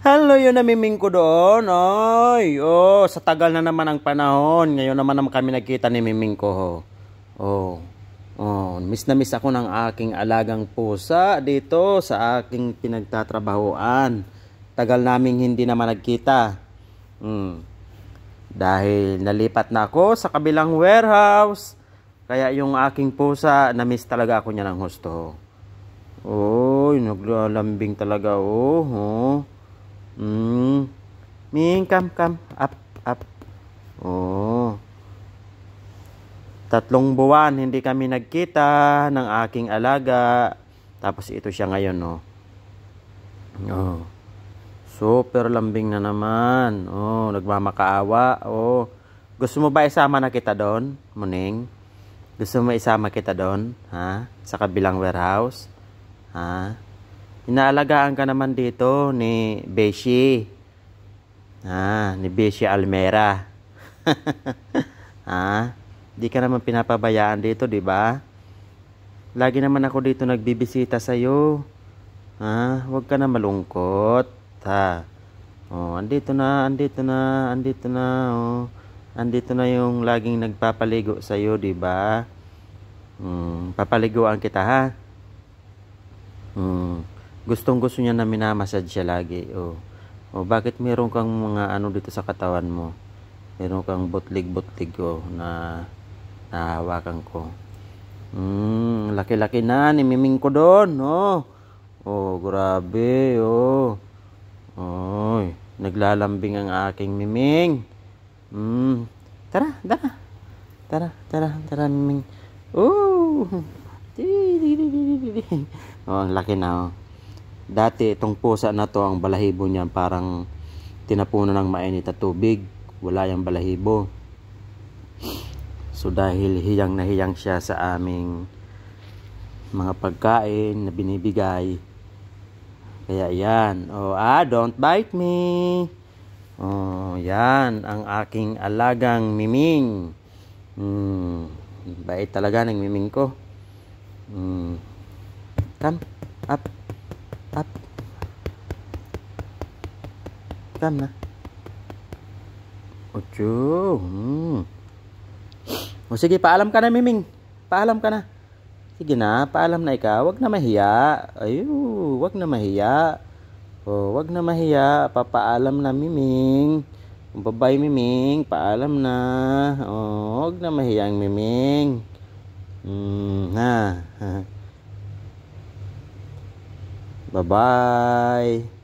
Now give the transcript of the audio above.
Hello, yun namiming ko doon. Oy, sa tagal na naman ang panahon. Ngayon naman kami nagkita ni Miming ko. Miss na miss ako ng aking alagang pusa dito sa aking pinagtatrabahoan. Tagal naming hindi naman nagkita. Dahil nalipat na ako sa kabilang warehouse. Kaya yung aking pusa, na-miss talaga ako niya ng husto. Oy, naglalambing talaga, Ming, come, up. 3 buwan hindi kami nagkita ng aking alaga. Tapos ito siya ngayon, super lambing na naman. Nagmamakaawa. Gusto mo ba isama na kita doon, Muning? Gusto mo isama kita doon, ha? Sa kabilang warehouse? Ha? Inaalagaan ka naman dito ni Beshi. Ni Beshi Almera. Di ka naman pinapabayaan dito, di ba? Lagi naman ako dito nagbibisita sa iyo. Huwag ka na malungkot, ha? Andito na. Andito na yung laging nagpapaligo sa iyo, di ba? Papaliguan kita, ha? Gustong-gusto niya na minamassage siya lagi. Bakit meron kang mga ano dito sa katawan mo? Meron kang butlig-butlig na nahawakan ko. Laki-laki na ni Miming ko doon. Grabe. Naglalambing ang aking Miming. Tara, Miming. Ang laki na. Dati itong pusa na to, ang balahibo niya parang tinapunan ng mainit na tubig. Wala yung balahibo. So dahil hiyang na hiyang siya sa aming mga pagkain na binibigay, kaya yan. Don't bite me. Yan ang aking alagang Miming. Bait talaga ng Miming ko. Come, up. Come na. Ocho. Sige, paalam ka na, Miming. Paalam ka na. Sige na, paalam na ikaw. Wag na mahiya. Wag na mahiya. Wag na mahiya. Papaalam na, Miming. Bye-bye, Miming. Paalam na. Wag na mahiya ang Miming. Bye-bye.